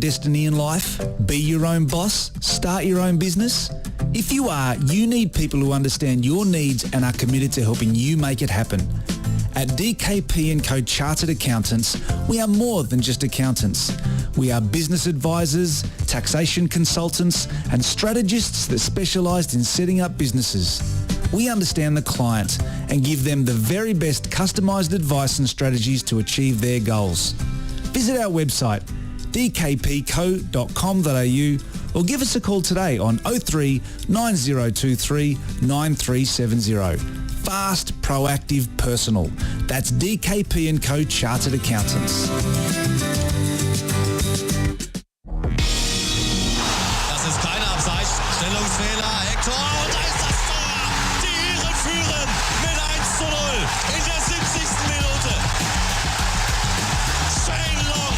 Destiny in life? Be your own boss? Start your own business? If you are, you need people who understand your needs and are committed to helping you make it happen. At DKP & Co Chartered Accountants, we are more than just accountants. We are business advisors, taxation consultants, and strategists that specialise in setting up businesses. We understand the client and give them the very best customised advice and strategies to achieve their goals. Visit our website dkpco.com.au or give us a call today on 03 9023 9370. Fast, proactive, personal. That's DKP & Co Chartered Accountants. Das ist kein Abseits. Stellungsfehler. Hector. Und da ist das Tor. Die Iren führen mit 1:0 in der 70. Minute. Shane Long.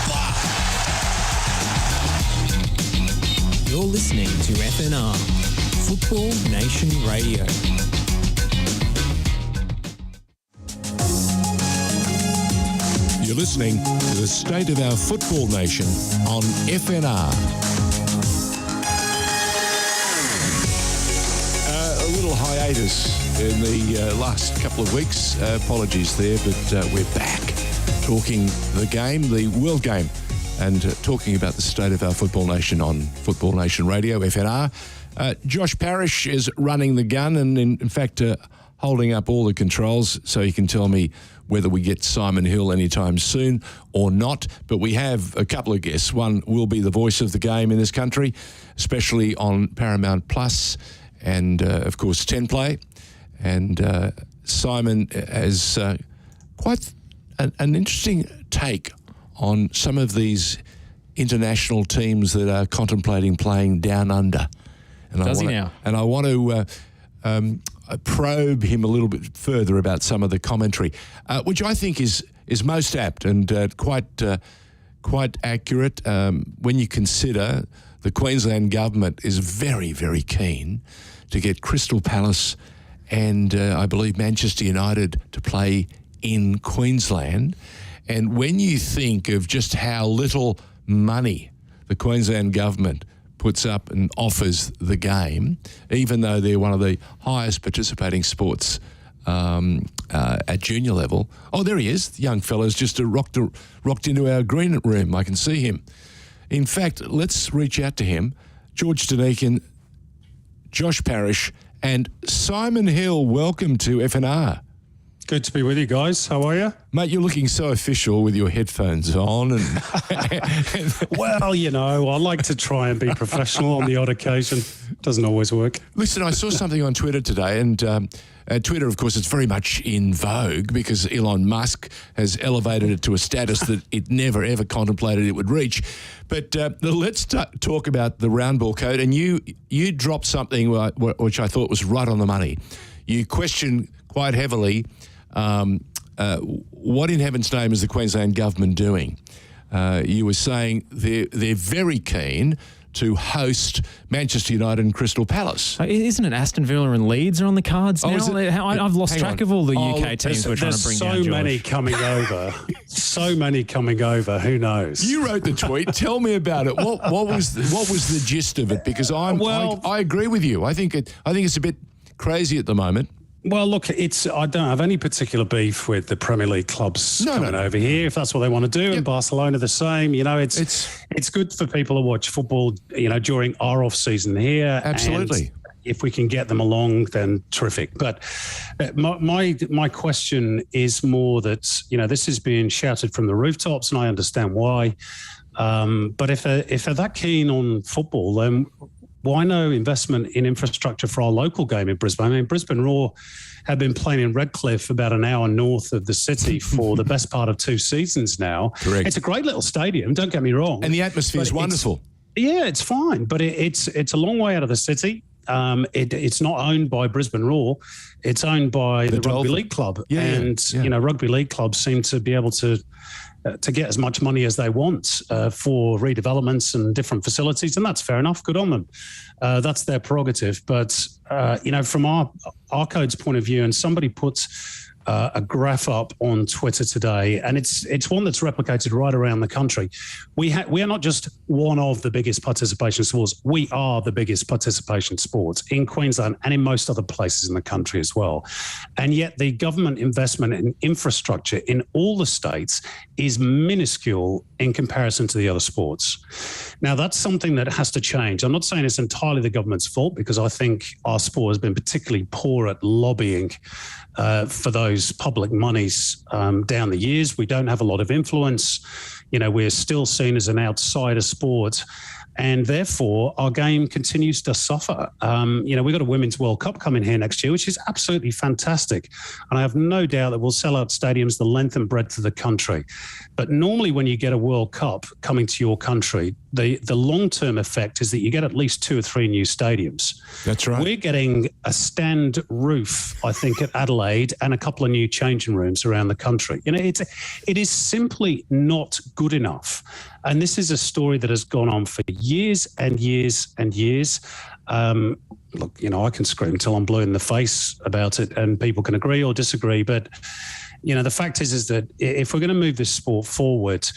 Boah. You're listening to FNR, Football Nation Radio. You're listening to the State of Our Football Nation on FNR. A little hiatus in the last couple of weeks. Apologies there, but we're back talking the game, the world game, and talking about the state of our football nation on Football Nation Radio, FNR. Josh Parrish is running the gun and, in fact, holding up all the controls so he can tell me whether we get Simon Hill anytime soon or not. But we have a couple of guests. One will be the voice of the game in this country, especially on Paramount Plus and, of course, 10 Play. And Simon has quite an interesting take on some of these international teams that are contemplating playing down under. And Does he now? And I want to probe him a little bit further about some of the commentary, which I think is most apt and quite accurate when you consider the Queensland government is very, very keen to get Crystal Palace and I believe Manchester United to play in Queensland. And when you think of just how little money the Queensland government puts up and offers the game, even though they're one of the highest participating sports at junior level. Oh, there he is. The young fella's just rocked into our green room. I can see him. In fact, let's reach out to him. George Danikin, Josh Parrish, and Simon Hill. Welcome to FNR. Good to be with you guys. How are you? Mate, you're looking so official with your headphones on. And well, you know, I like to try and be professional on the odd occasion. Doesn't always work. Listen, I saw something on Twitter today, and Twitter, of course, is very much in vogue because Elon Musk has elevated it to a status that it never, ever contemplated it would reach. But let's talk about the round ball code. And you dropped something which I thought was right on the money. You questioned quite heavily what in heaven's name is the Queensland government doing? You were saying they're very keen to host Manchester United and Crystal Palace. Isn't it Aston Villa and Leeds are on the cards now? I've lost Hang track on. of all the UK teams we're trying to bring down, George. So many coming over. So many coming over. Who knows? You wrote the tweet. Tell me about it. What was the gist of it? Because I agree with you. I think it's a bit crazy at the moment. Well, look, I don't have any particular beef with the Premier League clubs coming over here, if that's what they want to do. Yep. And Barcelona the same. You know, it's good for people to watch football, you know, during our off season here. Absolutely. And if we can get them along, then terrific. But my question is more that, you know, this is being shouted from the rooftops, and I understand why. But if they're that keen on football, then why no investment in infrastructure for our local game in Brisbane? I mean, Brisbane Roar have been playing in Redcliffe, about an hour north of the city, for the best part of 2 seasons now. Correct. It's a great little stadium, don't get me wrong. And the atmosphere is wonderful. It's fine, but it's a long way out of the city. It's not owned by Brisbane Roar. It's owned by the Rugby League Club. You know, Rugby League clubs seem to be able to get as much money as they want for redevelopments and different facilities, and that's fair enough. Good on them. That's their prerogative. But you know, from our code's point of view, and somebody puts a graph up on Twitter today, and it's one that's replicated right around the country. We are not just one of the biggest participation sports. We are the biggest participation sports in Queensland and in most other places in the country as well. And yet the government investment in infrastructure in all the states is minuscule in comparison to the other sports. Now, that's something that has to change. I'm not saying it's entirely the government's fault, because I think our sport has been particularly poor at lobbying for those public monies down the years. We don't have a lot of influence. You know, we're still seen as an outsider sport. And therefore, our game continues to suffer. You know, we've got a Women's World Cup coming here next year, which is absolutely fantastic. And I have no doubt that we'll sell out stadiums the length and breadth of the country. But normally when you get a World Cup coming to your country, the long-term effect is that you get at least 2 or 3 new stadiums. That's right. We're getting a stand roof, I think, at Adelaide and a couple of new changing rooms around the country. You know, it is simply not good enough. And this is a story that has gone on for years and years and years. Look, you know, I can scream until I'm blue in the face about it, and people can agree or disagree. But, you know, the fact is that if we're going to move this sport forward,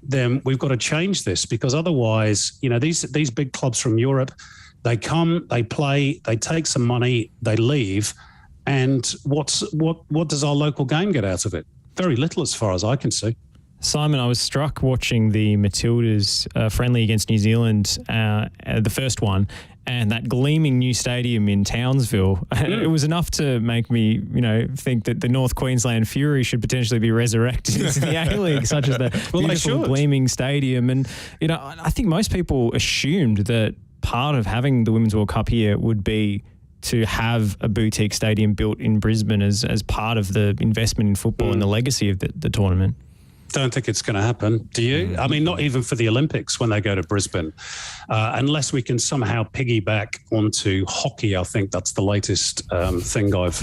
then we've got to change this, because otherwise, you know, these big clubs from Europe, they come, they play, they take some money, they leave. And what does our local game get out of it? Very little, as far as I can see. Simon, I was struck watching the Matildas friendly against New Zealand, the first one, and that gleaming new stadium in Townsville. It was enough to make me, you know, think that the North Queensland Fury should potentially be resurrected into the A-League, such as the beautiful gleaming stadium. And, you know, I think most people assumed that part of having the Women's World Cup here would be to have a boutique stadium built in Brisbane as part of the investment in football and the legacy of the tournament. Don't think it's going to happen. Do you? I mean, not even for the Olympics when they go to Brisbane, unless we can somehow piggyback onto hockey. I think that's the latest thing I've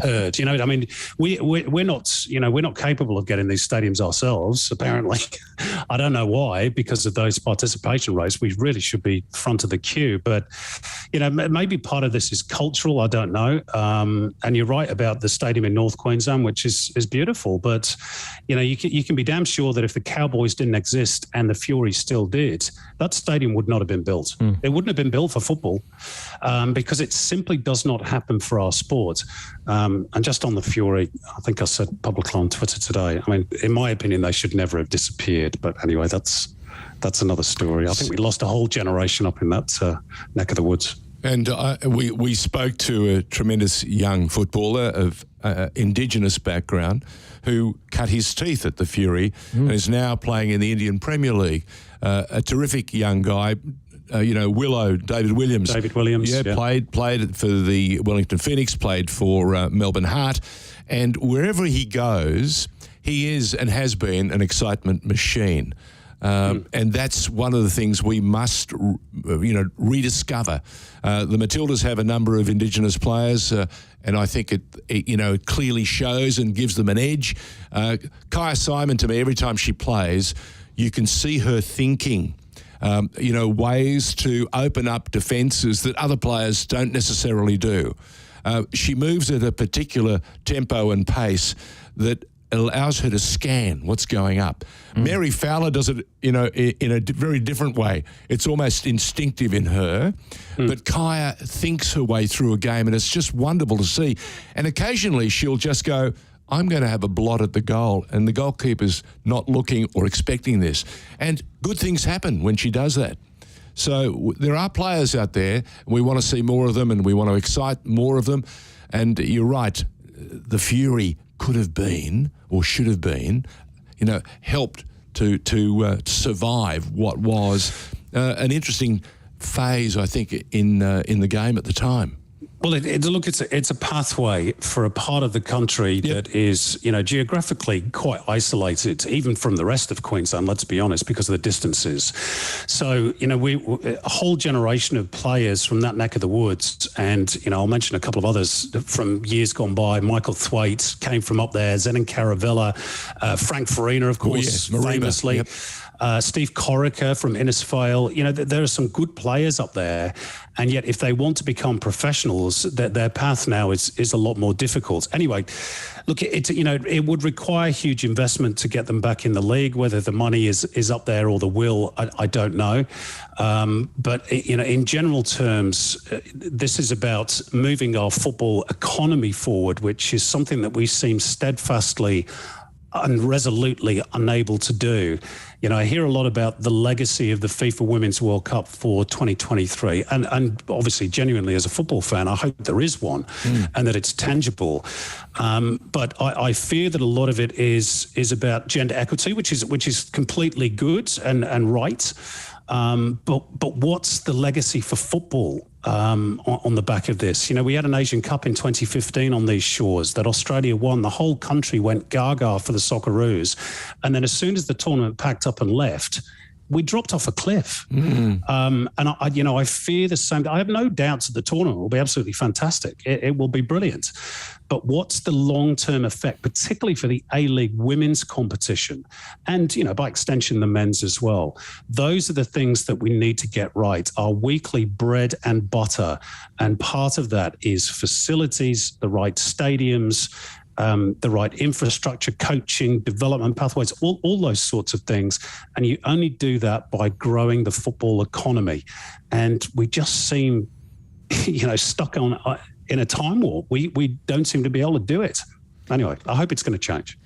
heard. You know, I mean, we're not, you know, we're not capable of getting these stadiums ourselves. Apparently, I don't know why. Because of those participation rates, we really should be front of the queue. But you know, maybe part of this is cultural. I don't know. And you're right about the stadium in North Queensland, which is beautiful. But you know, you can be damn sure that if the Cowboys didn't exist and the Fury still did, that stadium would not have been built. It wouldn't have been built for football, because it simply does not happen for our sport. And just on the Fury, I think I said publicly on Twitter today, I mean, in my opinion, they should never have disappeared. But anyway, that's another story. I think we lost a whole generation up in that neck of the woods. And we spoke to a tremendous young footballer of Indigenous background who cut his teeth at the Fury and is now playing in the Indian Premier League. A terrific young guy, you know, David Williams. Yeah, played for the Wellington Phoenix, played for Melbourne Heart. And wherever he goes, he is and has been an excitement machine. And that's one of the things we must, you know, rediscover. The Matildas have a number of Indigenous players, and I think it you know, it clearly shows and gives them an edge. Kaya Simon, to me, every time she plays, you can see her thinking, you know, ways to open up defences that other players don't necessarily do. She moves at a particular tempo and pace that allows her to scan what's going up. Mary Fowler does it, you know, in a very different way. It's almost instinctive in her, but Kaya thinks her way through a game, and it's just wonderful to see. And occasionally she'll just go, I'm going to have a blot at the goal, and the goalkeeper's not looking or expecting this. And good things happen when she does that. So there are players out there, we want to see more of them, and we want to excite more of them. And you're right, the Fury could have been, or should have been, you know, helped to survive what was an interesting phase, I think, in the game at the time. Well, it's a pathway for a part of the country that is, you know, geographically quite isolated, even from the rest of Queensland, let's be honest, because of the distances. So, you know, a whole generation of players from that neck of the woods, and, you know, I'll mention a couple of others from years gone by. Michael Thwaite came from up there, Zenon Caravella, Frank Farina, of course, famously. Steve Corica from Innisfail. You know, there are some good players up there, and yet if they want to become professionals, their path now is a lot more difficult. Anyway, look, it would require huge investment to get them back in the league. Whether the money is up there or the will, I don't know. But in general terms, this is about moving our football economy forward, which is something that we seem steadfastly and resolutely unable to do. You know, I hear a lot about the legacy of the FIFA Women's World Cup for 2023. And obviously, genuinely, as a football fan, I hope there is one and that it's tangible. But I fear that a lot of it is about gender equity, which is completely good and right. But what's the legacy for football on the back of this? You know, we had an Asian Cup in 2015 on these shores that Australia won. The whole country went gaga for the Socceroos. And then as soon as the tournament packed up and left, we dropped off a cliff. And I fear the same. I have no doubts that the tournament will be absolutely fantastic. It will be brilliant. But what's the long-term effect, particularly for the A-League women's competition and, you know, by extension, the men's as well? Those are the things that we need to get right, our weekly bread and butter. And part of that is facilities, the right stadiums, the right infrastructure, coaching, development pathways, all those sorts of things. And you only do that by growing the football economy. And we just seem, stuck in a time warp. We don't seem to be able to do it. Anyway, I hope it's going to change.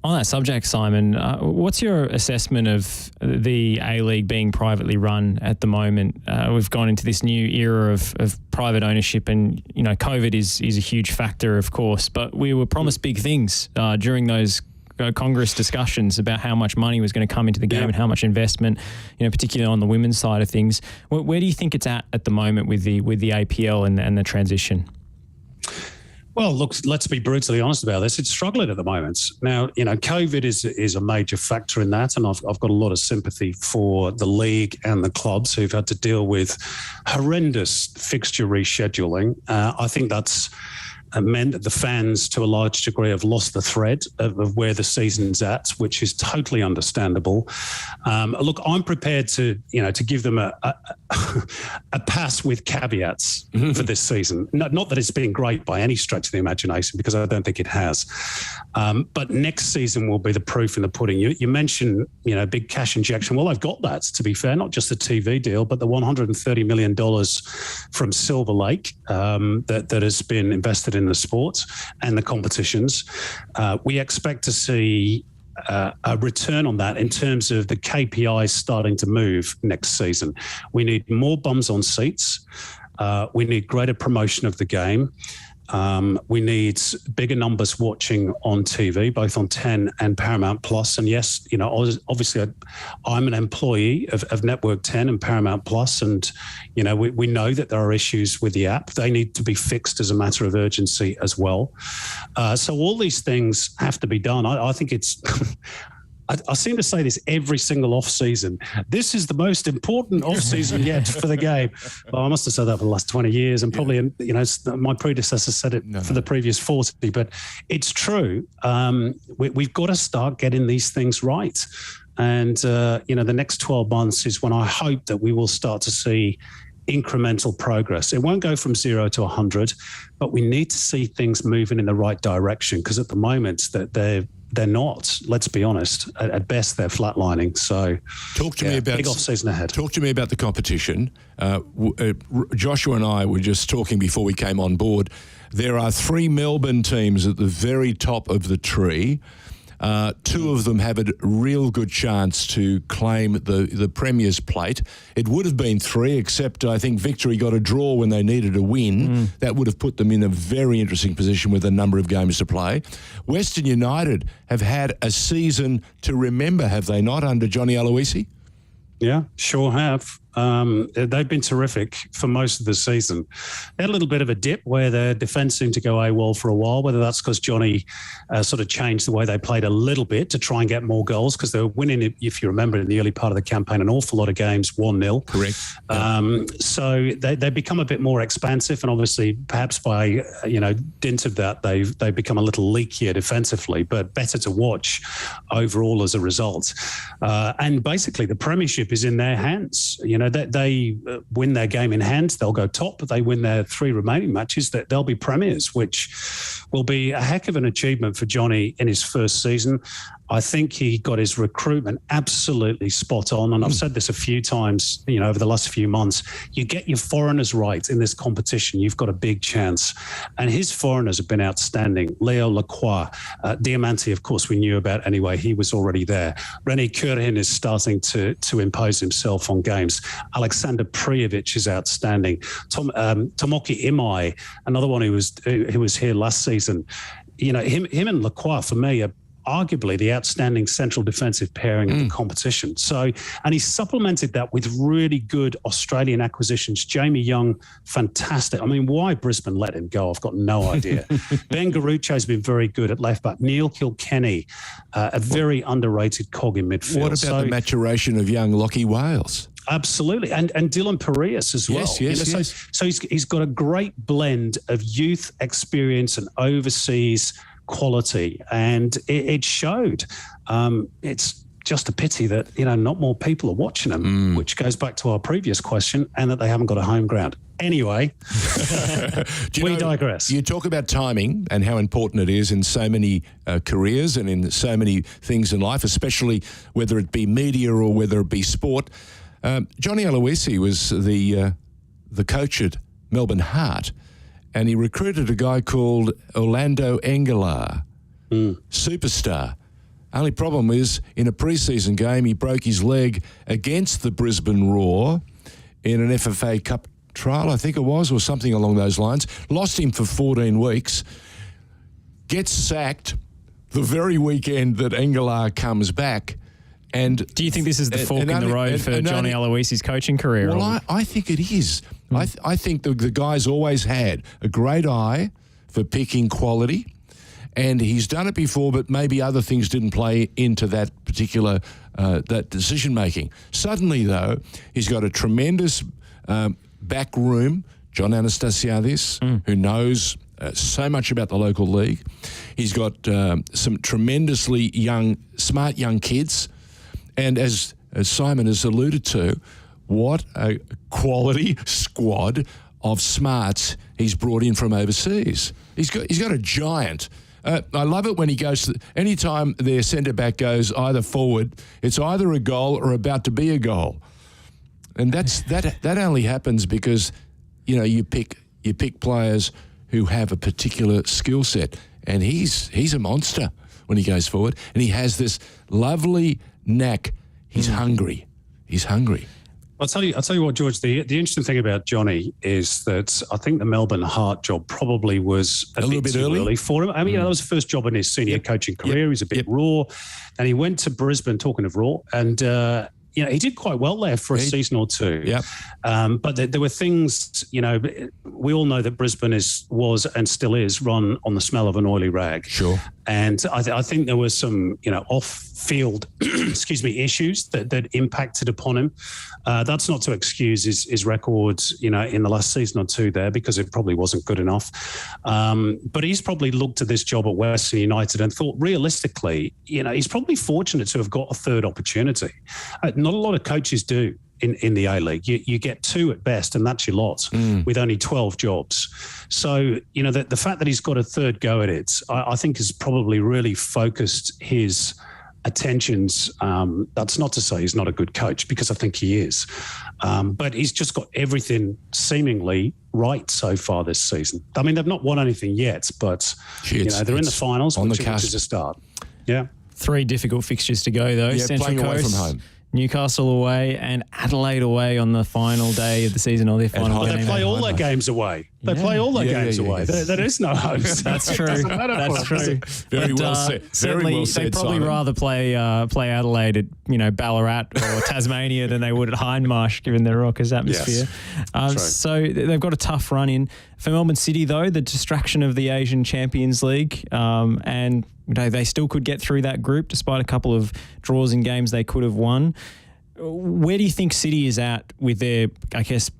On that subject, Simon, what's your assessment of the A-League being privately run at the moment? We've gone into this new era of private ownership, and COVID is a huge factor, of course. But we were promised big things during those Congress discussions about how much money was going to come into the game and how much investment, particularly on the women's side of things. Where do you think it's at the moment with the APL and the transition? Well, look, let's be brutally honest about this. It's struggling at the moment. Now, COVID is a major factor in that, and I've got a lot of sympathy for the league and the clubs who've had to deal with horrendous fixture rescheduling. I think that's meant that the fans, to a large degree, have lost the thread of where the season's at, which is totally understandable. Look, I'm prepared to give them a pass with caveats for this season. Not that it's been great by any stretch of the imagination, because I don't think it has. But next season will be the proof in the pudding. You mentioned, big cash injection. Well, I've got that, to be fair, not just the TV deal, but the $130 million from Silver Lake that has been invested in the sports and the competitions. We expect to see a return on that in terms of the KPIs starting to move next season. We need more bums on seats. We need greater promotion of the game. We need bigger numbers watching on TV, both on 10 and Paramount Plus. And yes, obviously I'm an employee of Network 10 and Paramount Plus, and we know that there are issues with the app. They need to be fixed as a matter of urgency as well. So all these things have to be done. I think it's I seem to say this every single off-season. This is the most important off-season yet for the game. Well, I must have said that for the last 20 years, and probably, my predecessor said it for the previous 40. But it's true. We've got to start getting these things right. And, the next 12 months is when I hope that we will start to see incremental progress. It won't go from 0 to 100, but we need to see things moving in the right direction, because at the moment that they're not, let's be honest. At best, they're flatlining. So talk to me about big off-season ahead. Talk to me about the competition. Joshua and I were just talking before we came on board. There are 3 Melbourne teams at the very top of the tree. 2 of them have a real good chance to claim the Premier's plate. It would have been 3, except I think Victory got a draw when they needed a win. That would have put them in a very interesting position with a number of games to play. Western United have had a season to remember, have they not, under Johnny Aloisi? Yeah, sure have. They've been terrific for most of the season. They had a little bit of a dip where their defence seemed to go AWOL for a while, whether that's because Johnny sort of changed the way they played a little bit to try and get more goals, because they were winning, if you remember, in the early part of the campaign, an awful lot of games 1-0. Correct. So they become a bit more expansive, and obviously perhaps by, dint of that, they've become a little leakier defensively, but better to watch overall as a result. And basically the premiership is in their hands. They win their game in hand, they'll go top. They win their 3 remaining matches, that they'll be premiers, which will be a heck of an achievement for Johnny in his first season. I think he got his recruitment absolutely spot on. And I've said this a few times, over the last few months. You get your foreigners right in this competition, you've got a big chance. And his foreigners have been outstanding. Leo Lacroix, Diamante, of course, we knew about anyway. He was already there. René Curhin is starting to impose himself on games. Alexander Prijovic is outstanding. Tomoki Imai, another one who was here last season. Him and Lacroix, for me, are arguably the outstanding central defensive pairing of the competition. So, and he supplemented that with really good Australian acquisitions. Jamie Young, fantastic. I mean, why Brisbane let him go, I've got no idea. Ben Garucci's been very good at left back. Neil Kilkenny, a very underrated cog in midfield. What about the maturation of young Lockie Wales? Absolutely. And Dylan Parias as well. Yes. So he's got a great blend of youth experience and overseas quality, and it showed. It's just a pity that not more people are watching them, which goes back to our previous question, and that they haven't got a home ground. Anyway, we digress. You talk about timing and how important it is in so many careers and in so many things in life, especially whether it be media or whether it be sport. Johnny Aloisi was the coach at Melbourne Heart, and he recruited a guy called Orlando Engelar, superstar. Only problem is, in a preseason game, he broke his leg against the Brisbane Roar in an FFA Cup trial, I think it was, or something along those lines. Lost him for 14 weeks. Gets sacked the very weekend that Engelar comes back. And do you think this is the fork in the road for Johnny Aloisi's coaching career? Well, I think it is. I think the guy's always had a great eye for picking quality, and he's done it before, but maybe other things didn't play into that particular that decision-making. Suddenly, though, he's got a tremendous back room, John Anastasiadis, who knows so much about the local league. He's got some tremendously smart young kids. And as Simon has alluded to, what a quality squad of smarts he's brought in from overseas. He's got a giant. I love it when he goes anytime their centre-back goes either forward, it's either a goal or about to be a goal. And that only happens because, you pick players who have a particular skill set. And he's a monster when he goes forward. And he has this lovely knack. He's hungry. I'll tell you what, George, the interesting thing about Johnny is that I think the Melbourne Heart job probably was a bit too early for him. I mean, that was the first job in his senior coaching career. He was a bit raw, and he went to Brisbane, talking of raw, and he did quite well there for a season or two. Yep. But there were things, we all know that Brisbane was and still is run on the smell of an oily rag. Sure. And I think there were some, off-field, issues that impacted upon him. That's not to excuse his records, in the last season or two there, because it probably wasn't good enough. But he's probably looked at this job at Western United and thought, realistically, he's probably fortunate to have got a third opportunity. Not a lot of coaches do. In the A-League. You get 2 at best, and that's your lot, with only 12 jobs. So, the fact that he's got a third go at it, I think has probably really focused his attentions. That's not to say he's not a good coach, because I think he is. But he's just got everything seemingly right so far this season. I mean, they've not won anything yet, but they're in the finals, which is a start. Yeah. 3 difficult fixtures to go, though. Yeah, Central playing Coast, away from home. Newcastle away, and Adelaide away on the final day of the season, or their final game. They play all their games away. They play all their games away. There is no host. That's true. That's true. Very well said. Certainly, Very well said, they'd probably Simon. rather play Adelaide at Ballarat or Tasmania than they would at Hindmarsh, given their raucous atmosphere. So they've got a tough run in. For Melbourne City, though, the distraction of the Asian Champions League, and they still could get through that group despite a couple of draws in games they could have won. Where do you think City is at with their,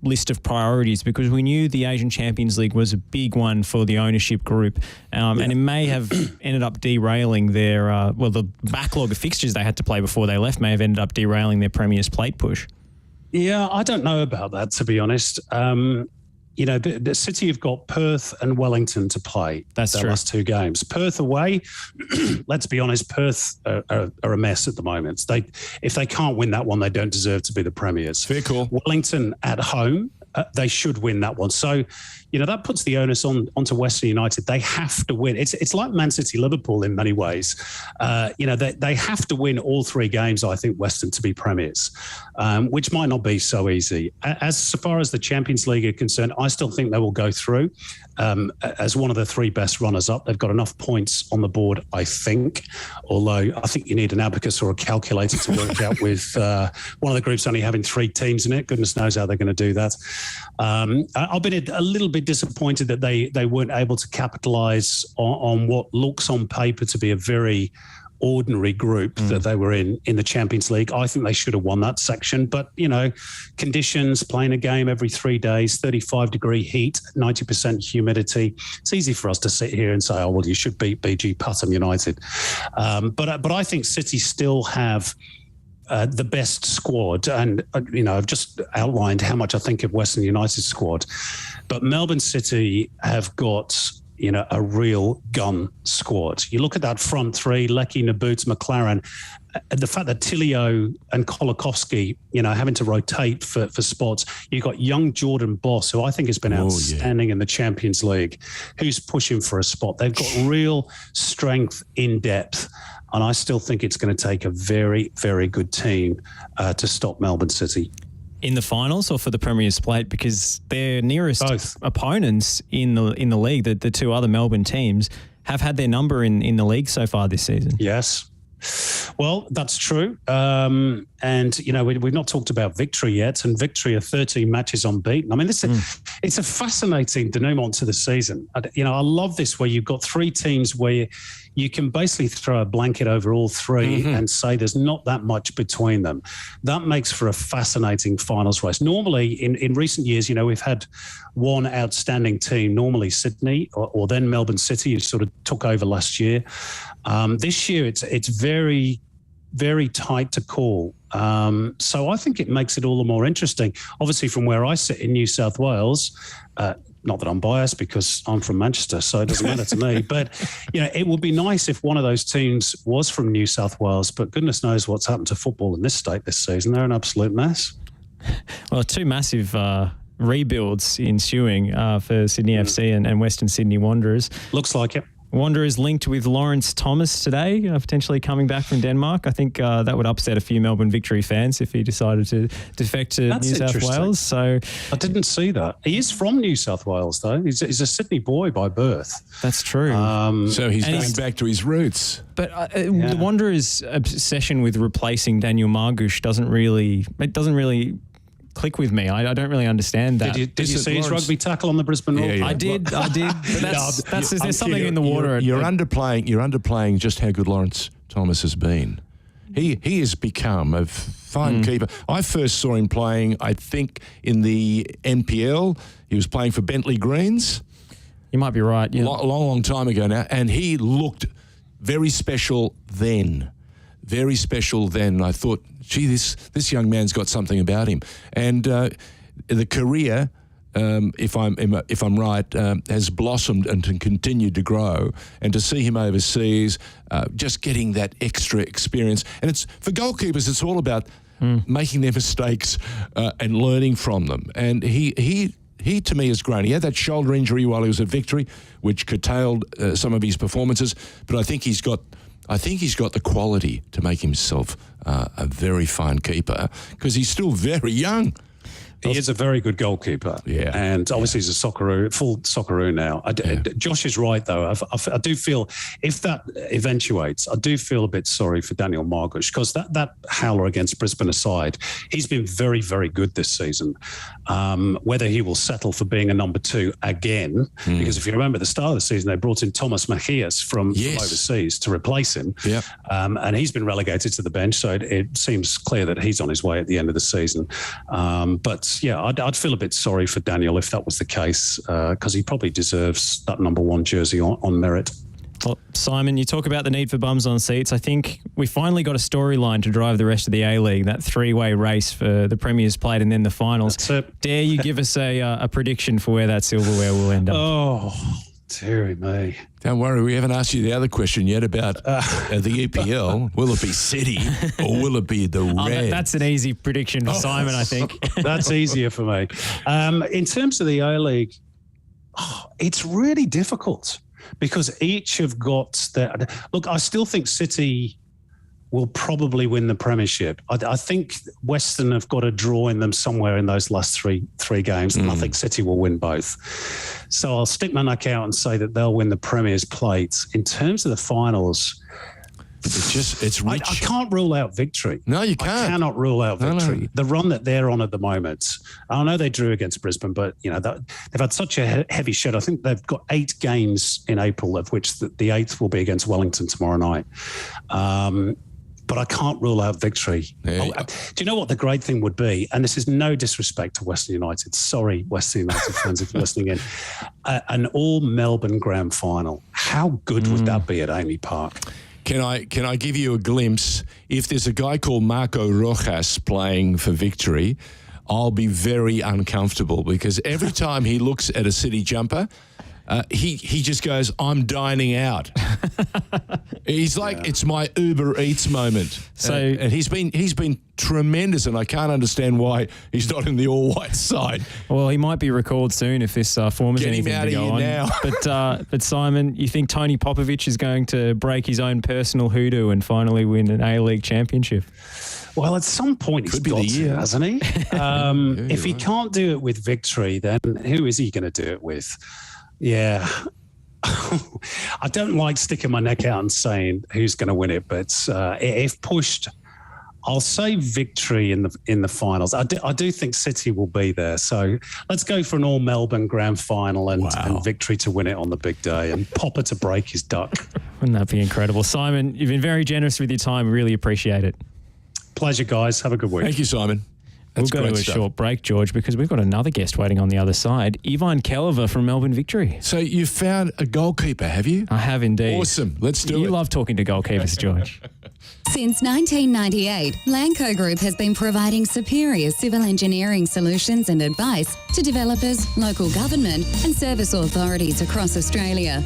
list of priorities? Because we knew the Asian Champions League was a big one for the ownership group, and it may have ended up derailing their, the backlog of fixtures they had to play before they left may have ended up derailing their Premier's plate push. Yeah, I don't know about that, to be honest. The City have got Perth and Wellington to play. That's their true. last two games. Perth away, let's be honest, Perth are a mess at the moment. If they can't win that one, they don't deserve to be the premiers. Fair call. Wellington at home, they should win that one. So, that puts the onus onto Western United. They have to win. It's like Man City Liverpool in many ways. They have to win all three games, I think, Western, to be premiers, which might not be so easy. As far as the Champions League are concerned, I still think they will go through as one of the three best runners up. They've got enough points on the board, I think, although I think you need an abacus or a calculator to work out with one of the groups only having three teams in it. Goodness knows how they're going to do that. I've been a little bit disappointed that they weren't able to capitalise on what looks on paper to be a very ordinary group that they were in the Champions League. I think they should have won that section. But, conditions, playing a game every 3 days, 35-degree heat, 90% humidity. It's easy for us to sit here and say, oh, well, you should beat BG Putnam United. But I think City still have the best squad. And, I've just outlined how much I think of Western United's squad. But Melbourne City have got a real gun squad. You look at that front three, Leckie, Naboots, McLaren, the fact that Tilio and Kolakowski, having to rotate for spots. You've got young Jordan Boss, who I think has been outstanding in the Champions League, who's pushing for a spot. They've got real strength in depth. And I still think it's going to take a very, very good team to stop Melbourne City. In the finals or for the Premier's plate? Because their nearest Both. opponents in the league, the two other Melbourne teams, have had their number in the league so far this season. Yes. Well, that's true. And, we've not talked about Victory yet, and Victory are 13 matches unbeaten. I mean, it's a fascinating denouement to the season. I love this where you've got three teams where you can basically throw a blanket over all three and say there's not that much between them. That makes for a fascinating finals race. Normally, in recent years, we've had one outstanding team, normally Sydney or then Melbourne City, who sort of took over last year. This year, it's very, very tight to call. So I think it makes it all the more interesting. Obviously, from where I sit in New South Wales, not that I'm biased because I'm from Manchester, so it doesn't matter to me. But, it would be nice if one of those teams was from New South Wales, but goodness knows what's happened to football in this state this season. They're an absolute mess. Well, two massive rebuilds ensuing for Sydney FC and Western Sydney Wanderers. Looks like it. Wanderers linked with Lawrence Thomas today, potentially coming back from Denmark. I think that would upset a few Melbourne Victory fans if he decided to defect to New South Wales. So I didn't see that. He is from New South Wales, though. He's a Sydney boy by birth. That's true. So he's going back to his roots. But the Wanderers' obsession with replacing Daniel Margush doesn't really click with me. I don't really understand that. Did you see his rugby tackle on the Brisbane Roar? I did. But there's something in the water. You're underplaying just how good Lawrence Thomas has been. He has become a fine keeper. I first saw him playing, I think, in the NPL. He was playing for Bentley Greens. You might be right. Yeah. Long time ago now. And he looked very special then. Very special then. I thought, gee, this young man's got something about him. And the career, if I'm right, has blossomed and continued to grow. And to see him overseas, just getting that extra experience. And it's for goalkeepers, it's all about making their mistakes and learning from them. And he to me has grown. He had that shoulder injury while he was at Victory, which curtailed some of his performances. But I think he's got the quality to make himself a very fine keeper because he's still very young. He is a very good goalkeeper. Yeah. And obviously he's a full Socceroo now. Josh is right, though. I do feel, if that eventuates, I do feel a bit sorry for Daniel Margush, because that howler against Brisbane aside, he's been very, very good this season. Whether he will settle for being a number 2 again, because if you remember at the start of the season, they brought in Thomas Macias from overseas to replace him. Yep. And he's been relegated to the bench, so it seems clear that he's on his way at the end of the season. But yeah, I'd feel a bit sorry for Daniel if that was the case, because he probably deserves that number 1 jersey on merit. Well, Simon, you talk about the need for bums on seats. I think we finally got a storyline to drive the rest of the A-League, that 3-way race for the Premiers played and then the finals. That's it. Dare you give us a prediction for where that silverware will end up? Oh, dearie me. Don't worry, we haven't asked you the other question yet about the EPL. Will it be City or will it be the Red? That's an easy prediction for Simon, I think. That's easier for me. In terms of the A-League, it's really difficult because each have got their... Look, I still think City will probably win the Premiership. I think Western have got a draw in them somewhere in those last three games, and I think City will win both. So I'll stick my neck out and say that they'll win the Premier's Plate. In terms of the finals... It's rich. I can't rule out victory. No, you can't. I cannot rule out victory. No. The run that they're on at the moment, I know they drew against Brisbane, but they've had such a heavy shed. I think they've got 8 games in April, of which the 8th will be against Wellington tomorrow night. But I can't rule out victory. Yeah. Do you know what the great thing would be? And this is no disrespect to Western United. Sorry, Western United fans, if you're listening in. An all Melbourne grand final. How good would that be at Amy Park? Can I give you a glimpse? If there's a guy called Marco Rojas playing for Victory, I'll be very uncomfortable because every time he looks at a City jumper, he just goes, "I'm dining out." He's like, it's my Uber Eats moment. So and he's been tremendous, and I can't understand why he's not in the all-white side. Well, he might be recalled soon if this form is Get him anything out to of go here on. now. But Simon, you think Tony Popovich is going to break his own personal hoodoo and finally win an A-League championship? Well, at some point he's got to, hasn't he? If he can't do it with Victory, then who is he going to do it with? Yeah. I don't like sticking my neck out and saying who's going to win it, but if pushed, I'll say Victory in the finals. I do think City will be there. So let's go for an all Melbourne grand final and Victory to win it on the big day and Popper to break his duck. Wouldn't that be incredible? Simon, you've been very generous with your time. Really appreciate it. Pleasure, guys. Have a good week. Thank you, Simon. That's we'll go to a short break, George, because we've got another guest waiting on the other side, Ivan Kelava from Melbourne Victory. So you found a goalkeeper, have you? I have indeed. Awesome. Let's do it. You love talking to goalkeepers, George. Since 1998, Lanco Group has been providing superior civil engineering solutions and advice to developers, local government and service authorities across Australia.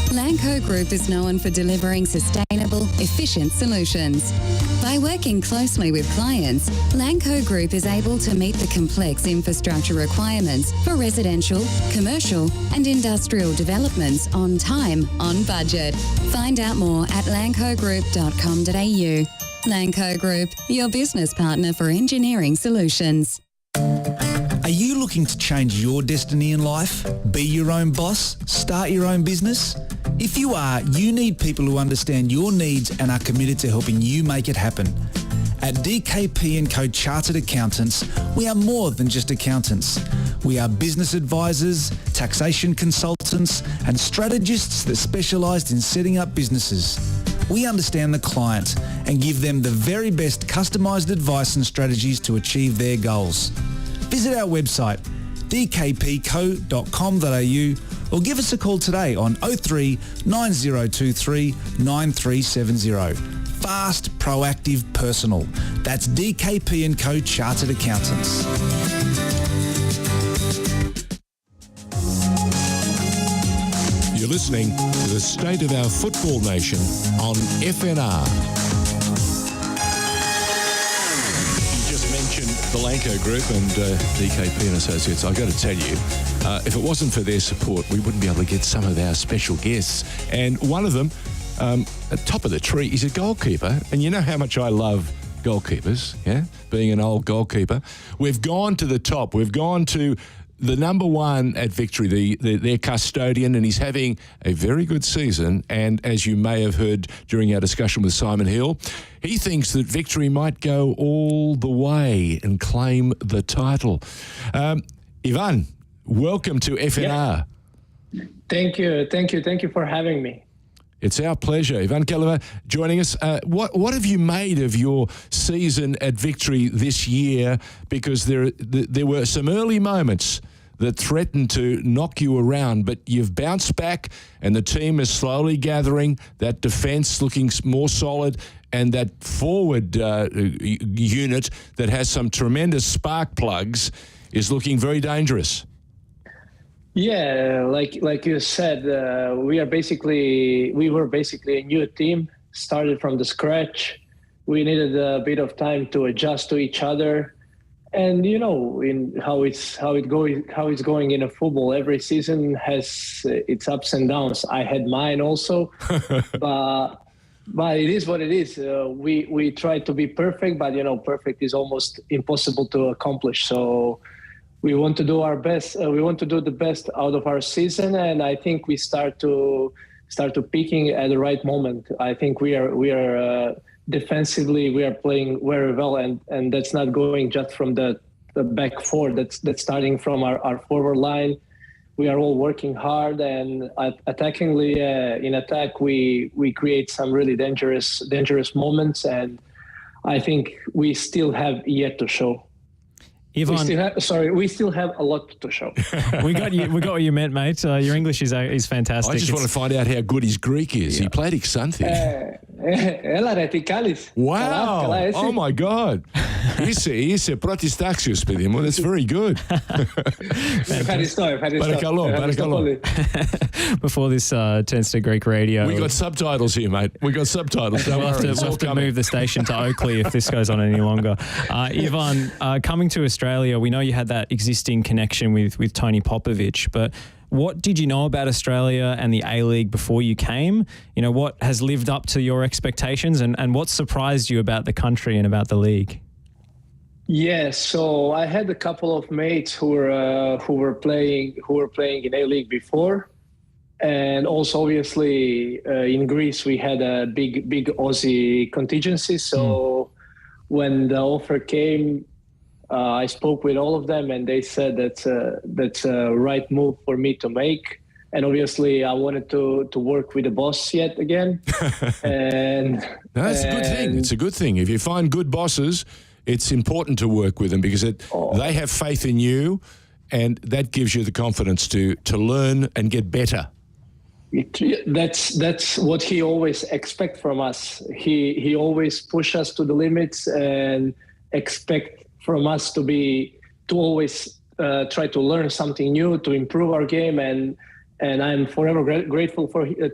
Lanco Group is known for delivering sustainable, efficient solutions. By working closely with clients, Lanco Group is able to meet the complex infrastructure requirements for residential, commercial and industrial developments on time, on budget. Find out more at lancogroup.com.au. Lanco Group, your business partner for engineering solutions. Are you looking to change your destiny in life? Be your own boss? Start your own business? If you are, you need people who understand your needs and are committed to helping you make it happen. At DKP & Co Chartered Accountants, we are more than just accountants. We are business advisors, taxation consultants and strategists that specialise in setting up businesses. We understand the client and give them the very best customised advice and strategies to achieve their goals. Visit our website dkpco.com.au or give us a call today on 03 9023 9370. Fast, proactive, personal. That's DKP & Co Chartered Accountants. You're listening to the State of Our Football Nation on FNR. You just mentioned the Lanco Group and DKP & Associates. I've got to tell you, if it wasn't for their support, we wouldn't be able to get some of our special guests. And one of them, at top of the tree, is a goalkeeper. And you know how much I love goalkeepers, being an old goalkeeper. We've gone to the top. We've gone to the number one at Victory, their custodian, and he's having a very good season. And as you may have heard during our discussion with Simon Hill, he thinks that Victory might go all the way and claim the title. Ivan, welcome to FNR. Yeah. Thank you for having me. It's our pleasure. Ivan Kelava joining us. What have you made of your season at Victory this year? Because there were some early moments that threatened to knock you around, but you've bounced back and the team is slowly gathering, that defence looking more solid, and that forward unit that has some tremendous spark plugs is looking very dangerous. Yeah, like you said, we were basically a new team, started from the scratch. We needed a bit of time to adjust to each other, and in how it's going in a football. Every season has its ups and downs. I had mine also, but it is what it is. We try to be perfect, but perfect is almost impossible to accomplish. So we want to do our best. We want to do the best out of our season, and I think we start to peaking at the right moment. I think we are defensively we are playing very well, and that's not going just from the back four. That's starting from our forward line. We are all working hard, and attackingly in attack we create some really dangerous moments, and I think we still have yet to show. Ivan, we still have a lot to show. we got what you meant, mate. Your English is fantastic. I just want to find out how good his Greek is. Yeah. He played Xanthi. Wow. Oh, my God. Είσαι πρώτης τάξης, παιδί μου. That's very good. Παρακαλώ. Before this turns to Greek radio. We got subtitles here, mate. We got subtitles. Don't worry. We'll have to move the station to Oakley if this goes on any longer. Ivan, coming to Australia, we know you had that existing connection with Tony Popovich, but what did you know about Australia and the A-League before you came? What has lived up to your expectations, and what surprised you about the country and about the league? Yeah, so I had a couple of mates who were playing in A-League before, and also obviously in Greece we had a big Aussie contingency. So when the offer came, I spoke with all of them, and they said that's a right move for me to make. And obviously, I wanted to work with the boss yet again. And that's a good thing. It's a good thing. If you find good bosses, it's important to work with them because they have faith in you, and that gives you the confidence to learn and get better. That's what he always expects from us. He always push us to the limits and expect from us to always try to learn something new, to improve our game, and I'm forever grateful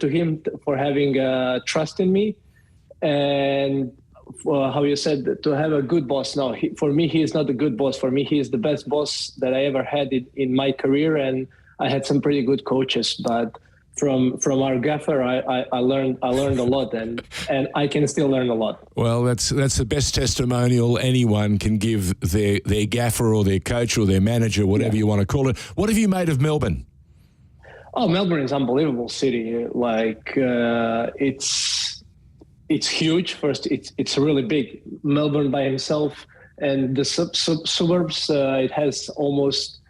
to him for having trust in me, and how you said, to have a good boss. No, for me, he is not a good boss. For me, he is the best boss that I ever had in my career, and I had some pretty good coaches, but from our gaffer, I learned a lot, and I can still learn a lot. Well, that's the best testimonial anyone can give their gaffer or their coach or their manager, whatever you want to call it. What have you made of Melbourne? Oh, Melbourne is an unbelievable city. It's huge. First, it's really big. Melbourne by himself, and the suburbs. It has almost,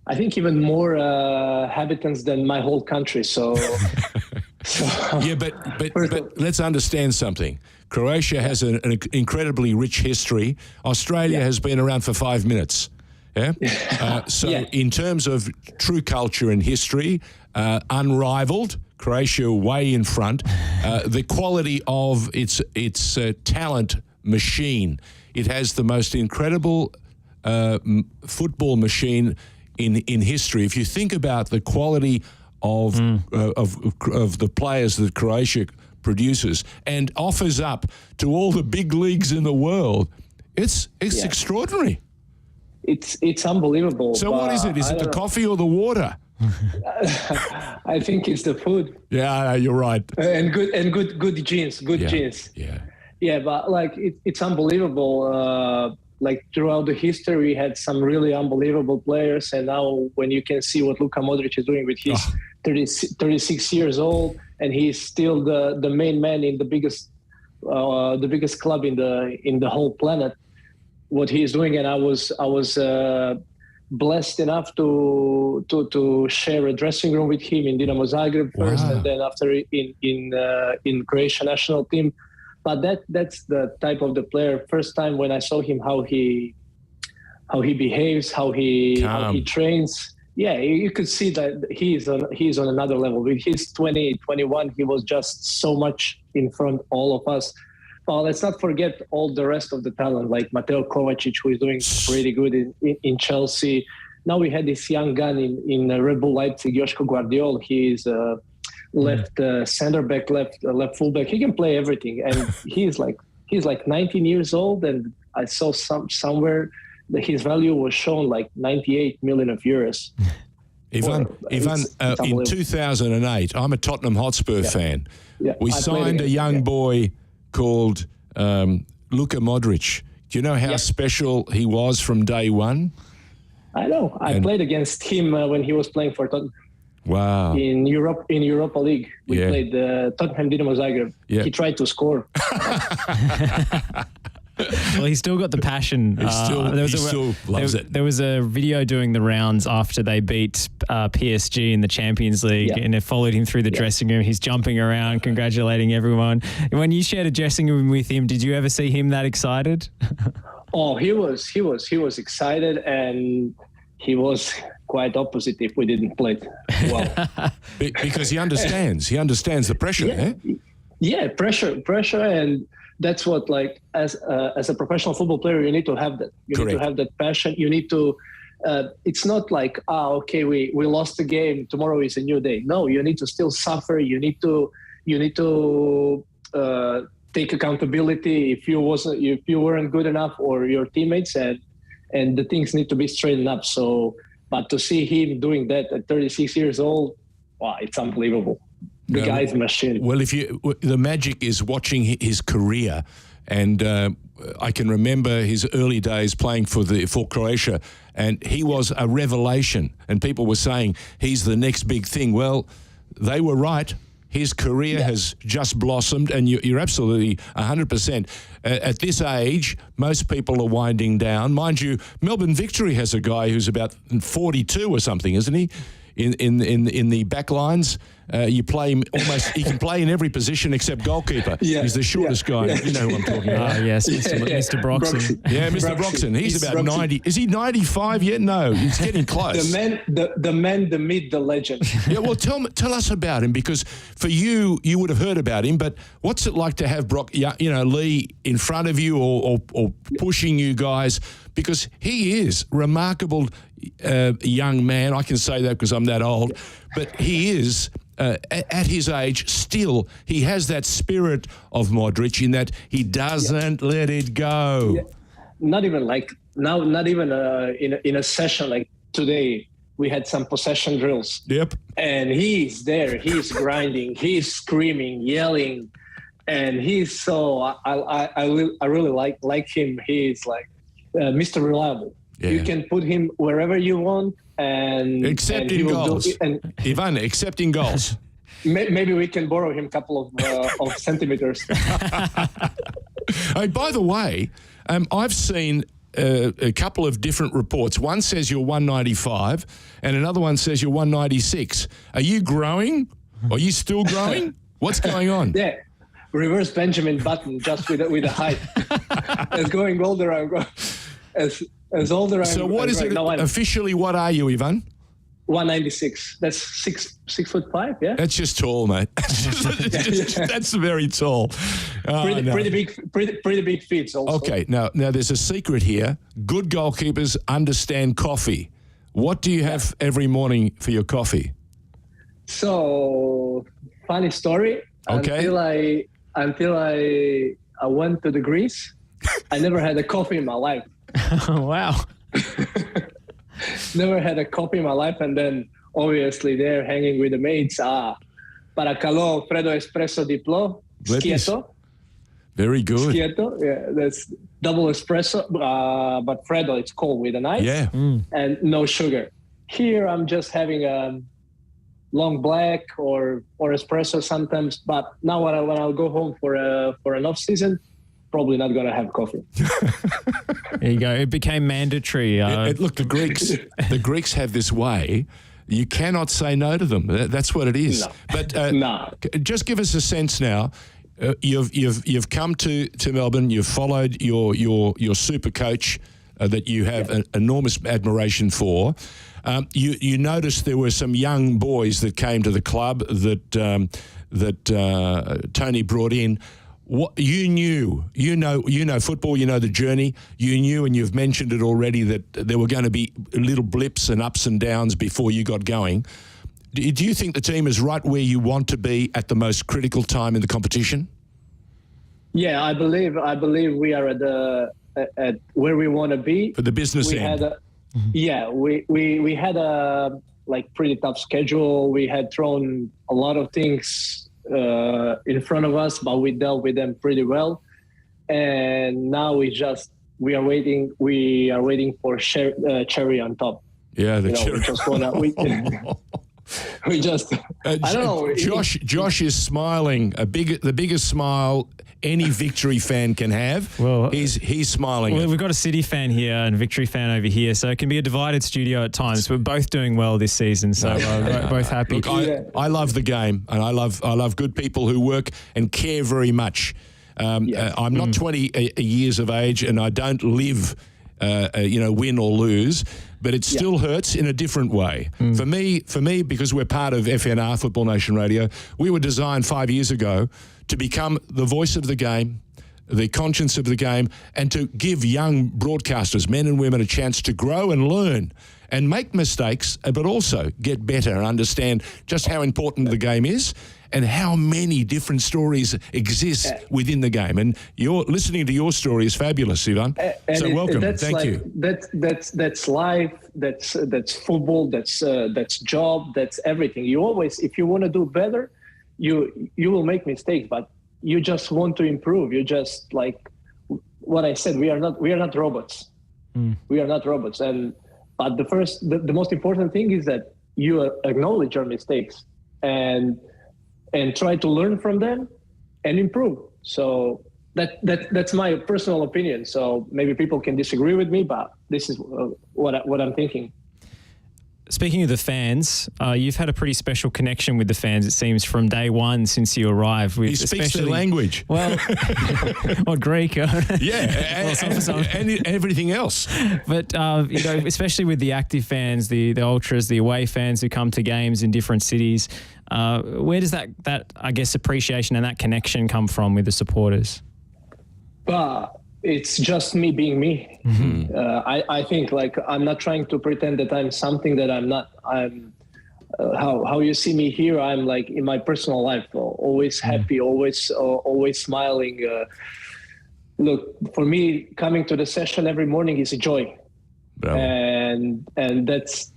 I think, even more inhabitants than my whole country. So yeah, but let's understand something. Croatia has an incredibly rich history. Australia has been around for 5 minutes. Yeah. In terms of true culture and history, unrivaled. Croatia way in front. The quality of its talent machine. It has the most incredible football machine in history. If you think about the quality of the players that Croatia produces and offers up to all the big leagues in the world, it's extraordinary. It's unbelievable. So what is it? Is it the coffee or the water? I think it's the food. Yeah, you're right. And good genes. Genes. Yeah. Yeah, but like it's unbelievable. Like throughout the history, we had some really unbelievable players, and now when you can see what Luka Modric is doing with his 36 years old, and he's still the main man in the biggest club in the whole planet, what he is doing, and I was blessed enough to share a dressing room with him in Dinamo Zagreb first, and then after in Croatia national team. But that's the type of the player. First time when I saw him, how he behaves, how he trains. Yeah, you could see that he's on another level. With his 21, he was just so much in front of all of us. But let's not forget all the rest of the talent, like Mateo Kovacic, who is doing pretty good in Chelsea. Now we had this young gun in Red Bull Leipzig, Joško Guardiol. He's left center back, left fullback. He can play everything, and he's like 19 years old. And I saw somewhere that his value was shown like 98 million euros. Ivan, in 2008, I'm a Tottenham Hotspur fan. Yeah, we signed a young boy called Luka Modric. Do you know how special he was from day one? I know. I played against him when he was playing for Tottenham. Wow. In Europa League, we played Tottenham Dinamo Zagreb. Yeah. He tried to score. Well, he's still got the passion. He still loves it. There was a video doing the rounds after they beat PSG in the Champions League, and it followed him through the dressing room. He's jumping around, congratulating everyone. When you shared a dressing room with him, did you ever see him that excited? Oh, he was excited, and he was quite opposite if we didn't play well. Because he understands. He understands the pressure. Yeah, pressure, and that's what, like, as a professional football player, you need to have that. You need to have that passion. You need to. It's not like, okay, we lost the game. Tomorrow is a new day. No, you need to still suffer. You need to take accountability if you weren't good enough, or your teammates, and the things need to be straightened up. So, but to see him doing that at 36 years old, wow, it's unbelievable. The guy's a machine. Well, the magic is watching his career, and I can remember his early days playing for Croatia, and he was a revelation. And people were saying he's the next big thing. Well, they were right. His career has just blossomed, and you're absolutely 100%. At this age, most people are winding down. Mind you, Melbourne Victory has a guy who's about 42 or something, isn't he? In the back lines, you play him almost. He can play in every position except goalkeeper. He's the shortest guy. You know who I'm talking about. Yes, Mr. Broxton. Yeah, Mr. Broxton. He's about 90. Is he 95 yet? No, he's getting close. The man, the myth, the legend. Yeah, well, tell us about him, because for you would have heard about him, but what's it like to have Lee in front of you or pushing you guys? Because he is remarkable young man. I can say that because I'm that old, but he is. At his age, still, he has that spirit of Modric in that he doesn't let it go. Yeah. Not even like now, not even in a session like today, we had some possession drills. Yep. And he's there, he's grinding, he's screaming, yelling, and he's so, I really like him. He's like Mr. Reliable. Yeah. You can put him wherever you want. Except in goals. Ivan, except in goals. Maybe we can borrow him a couple of centimeters. By the way, I've seen a couple of different reports. One says you're 195 and another one says you're 196. Are you growing? Are you still growing? What's going on? Yeah. Reverse Benjamin Button, just with a height. As going older, I'm going. As older, so what is it officially? What are you, Ivan? 196. That's 6'5". Yeah. That's just tall, mate. That's very tall. Pretty big feet. Also. Okay. Now there's a secret here. Good goalkeepers understand coffee. What do you have every morning for your coffee? So, funny story. Okay. Until I went to the Greece, I never had a coffee in my life. Wow. Never had a coffee in my life, and then obviously there hanging with the mates. Paracalò, freddo espresso di plo, schietto. Very good. Schietto, yeah, that's double espresso, but Freddo, it's cold with an ice. Yeah. And no sugar. Here, I'm just having a long black or espresso sometimes. But now when I'll go home for an off season, probably not going to have coffee. There you go. It became mandatory. Look, the Greeks have this way. You cannot say no to them. That's what it is. No. But just give us a sense now. You've come to Melbourne. You've followed your super coach that you have an enormous admiration for. You noticed there were some young boys that came to the club that Tony brought in. What you know football, you know the journey. You knew, and you've mentioned it already, that there were going to be little blips and ups and downs before you got going. Do you think the team is right where you want to be at the most critical time in the competition? Yeah, I believe we are at where we want to be. For the business end. We had a pretty tough schedule. We had thrown a lot of things in front of us, but we dealt with them pretty well. And now we are waiting for cherry on top. Yeah, the cherry. We just I don't know. Josh is smiling. The biggest smile any Victory fan can have. Well, he's smiling. Well, we've got a City fan here and a Victory fan over here, so it can be a divided studio at times. We're both doing well this season, so we're both happy. Look, I love the game, and I love good people who work and care very much. I'm not 20 years of age, and I don't live, win or lose. But it still hurts in a different way. For me, because we're part of FNR, Football Nation Radio, we were designed 5 years ago to become the voice of the game, the conscience of the game, and to give young broadcasters, men and women, a chance to grow and learn and make mistakes, but also get better and understand just how important the game is and how many different stories exist within the game. And listening to your story is fabulous, Ivan. So welcome. Thank you. That's life. That's football. That's job. That's everything. You always, if you want to do better, you will make mistakes, but you just want to improve. You just, like what I said, we are not robots. We are not robots. But the most important thing is that you acknowledge your mistakes and try to learn from them and improve. So that's my personal opinion. So maybe people can disagree with me, but this is what I'm thinking. Speaking of the fans, you've had a pretty special connection with the fans, it seems, from day one since you arrived. He speaks their language. Well, or Greek. Yeah, and everything else. But, especially with the active fans, the ultras, the away fans who come to games in different cities, where does that, I guess, appreciation and that connection come from with the supporters? It's just me being me. Mm-hmm. I think I'm not trying to pretend that I'm something that I'm not. I'm how you see me here. I'm like in my personal life, always happy, always smiling. Look, for me, coming to the session every morning is a joy, and that's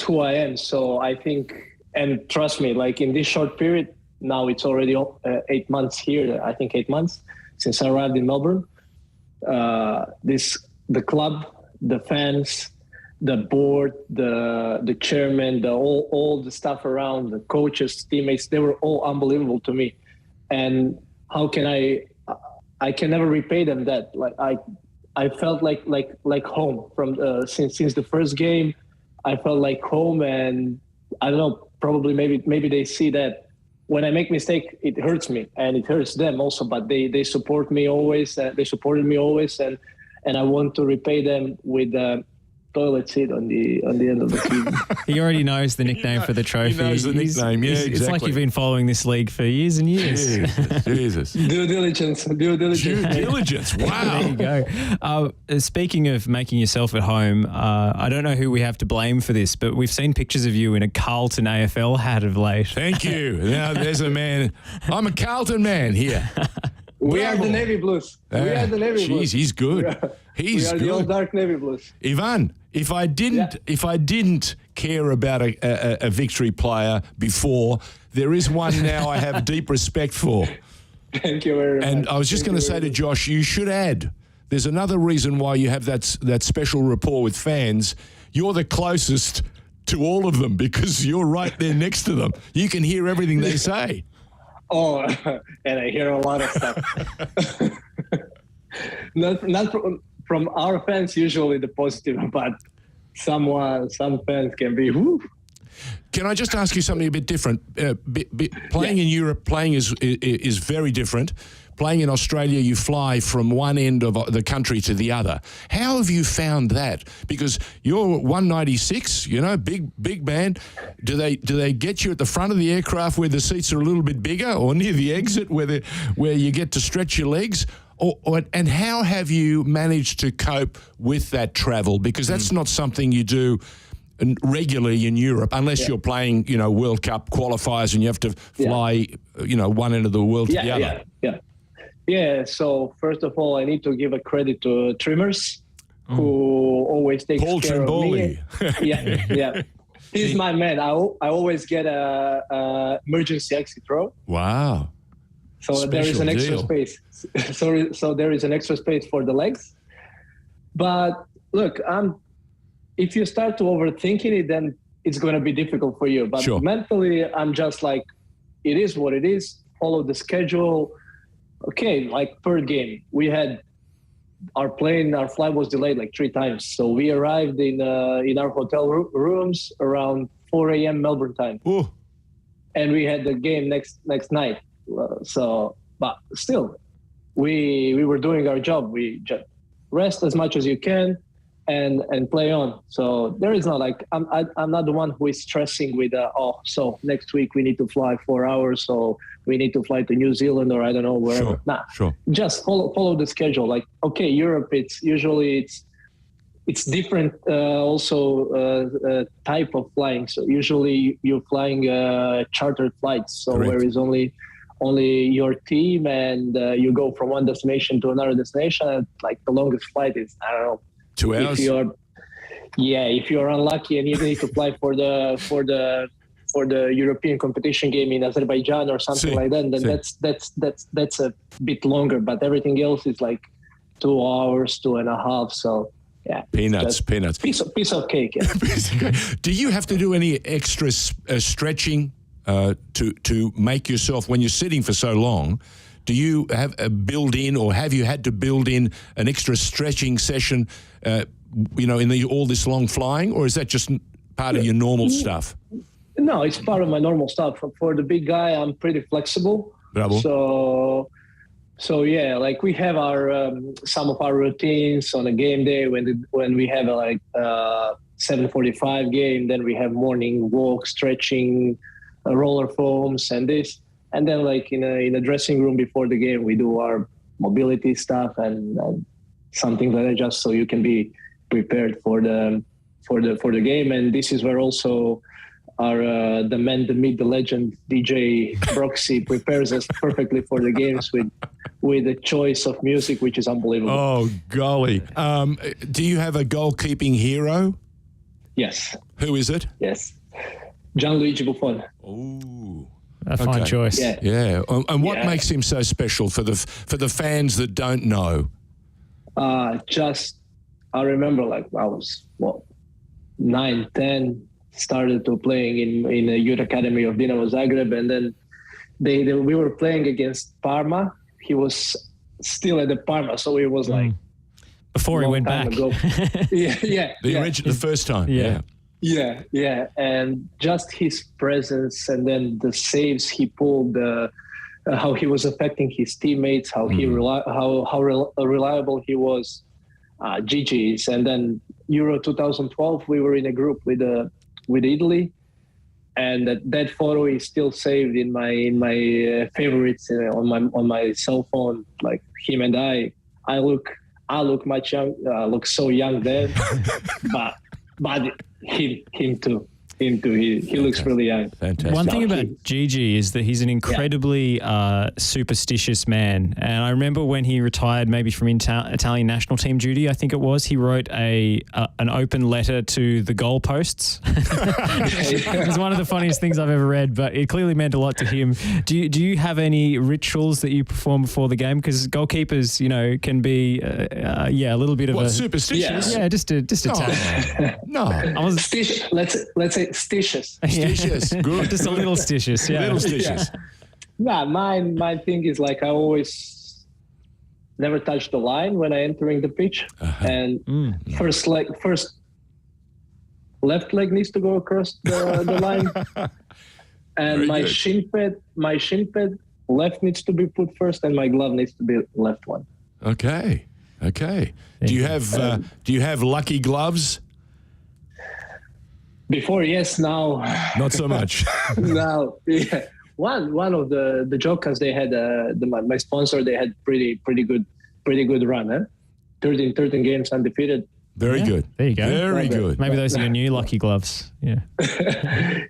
who I am. So I think, and trust me, like in this short period, now it's already 8 months here. I think 8 months since I arrived in Melbourne. The club, the fans, the board, the chairman, all the stuff around, the coaches, teammates, they were all unbelievable to me. And how can I can never repay them that. Like I felt like home from since the first game. I felt like home, and I don't know, probably maybe they see that when I make mistake, it hurts me and it hurts them also, but they support me always. They supported me always, and I want to repay them with a toilet seat on the end of the season. He already knows the nickname for the trophy. He knows the nickname, exactly. It's like you've been following this league for years and years. Jesus. Due diligence. Due diligence, wow. There you go. Speaking of making yourself at home, I don't know who we have to blame for this, but we've seen pictures of you in a Carlton AFL hat of late. Thank you. Now there's a man. I'm a Carlton man here. We are the Navy Blues. We are the Navy Blues. He's good. We are the old dark Navy Blues. Ivan, if I didn't care about a Victory player before, there is one now I have deep respect for. Thank you very much. And I was just going to say to Josh, you should add, there's another reason why you have that special rapport with fans. You're the closest to all of them because you're right there next to them. You can hear everything they say. Oh, and I hear a lot of stuff. not from our fans, usually the positive, but some fans can be, whoo. Can I just ask you something a bit different? Playing in Europe, playing is very different. Playing in Australia, you fly from one end of the country to the other. How have you found that? Because you're 196, big man. Do they get you at the front of the aircraft where the seats are a little bit bigger, or near the exit where you get to stretch your legs? And how have you managed to cope with that travel? Because that's not something you do regularly in Europe, unless you're playing, World Cup qualifiers and you have to fly, one end of the world to the other. Yeah, so first of all, I need to give a credit to Trimmers, who always takes care of me. Yeah. He's my man. I always get a emergency exit row. Wow. So there is an extra space. So there is an extra space for the legs. But look, if you start to overthinking it, then it's going to be difficult for you. But mentally, I'm just like, it is what it is. Follow the schedule. Okay, like per game, we had our flight was delayed like 3 times. So we arrived in our hotel rooms around 4 a.m. Melbourne time. Ooh. And we had the game next night. But still, we were doing our job. We just rest as much as you can and play on. So there is not like, I'm not the one who is stressing with, so next week we need to fly 4 hours. So we need to fly to New Zealand or I don't know, wherever. Just follow the schedule. Like, okay, Europe, it's usually different type of flying. So usually you're flying chartered flights. So where is only your team and you go from one destination to another destination. And like the longest flight is, I don't know, 2 hours. If you're unlucky and you need to fly for the European competition game in Azerbaijan or something like that, then that's a bit longer. But everything else is like 2 hours, 2.5. So yeah, peanuts. Piece of cake. Yeah. Do you have to do any extra stretching to make yourself, when you're sitting for so long? Do you have have you had to build in an extra stretching session, in all this long flying, or is that just part of your normal stuff? No, it's part of my normal stuff. For the big guy, I'm pretty flexible. Bravo. So yeah, like we have our some of our routines on a game day when we have a 7:45 game. Then we have morning walk, stretching, roller foams, and this. And then like in a dressing room before the game, we do our mobility stuff and something like that, just so you can be prepared for the game. And this is where also our the man, the myth, the legend, DJ Broxy prepares us perfectly for the games with a choice of music, which is unbelievable. Oh, golly. Do you have a goalkeeping hero? Yes. Who is it? Yes. Gianluigi Buffon. Ooh. A fine choice. Yeah. And what makes him so special for the fans that don't know? I remember like I was 9, 10, started to playing in a youth academy of Dinamo Zagreb, and then we were playing against Parma. He was still at the Parma, so it was like before he went back. The first time. Yeah, and just his presence, and then the saves he pulled, how he was affecting his teammates, how reliable he was, GG's. And then Euro 2012, we were in a group with Italy, and that photo is still saved in my favorites on my cell phone. Like him and I look much young, look so young then, but him too. him too. He looks really young. Fantastic. One thing about Gigi is that he's an incredibly superstitious man. And I remember when he retired maybe from Italian national team duty, I think it was, he wrote an open letter to the goalposts. It was one of the funniest things I've ever read, but it clearly meant a lot to him. Do you have any rituals that you perform before the game? Because goalkeepers, can be, a little bit of superstitious? Yeah, just a tad. No. Let's say stitious. Stitious, good. Just a little stitious, yeah. Little stitious. Yeah. My thing is like I always never touch the line when I entering the pitch, and first left leg needs to go across the line, and Very my good. shin pad left needs to be put first, and my glove needs to be left one. Okay. Do you have lucky gloves? Before, yes. Now, Not so much. now, yeah. One of the Jokas, they had my sponsor. They had pretty good run. Huh? 13 games undefeated. Very good. There you go. Very good. Maybe those are your new lucky gloves. Yeah.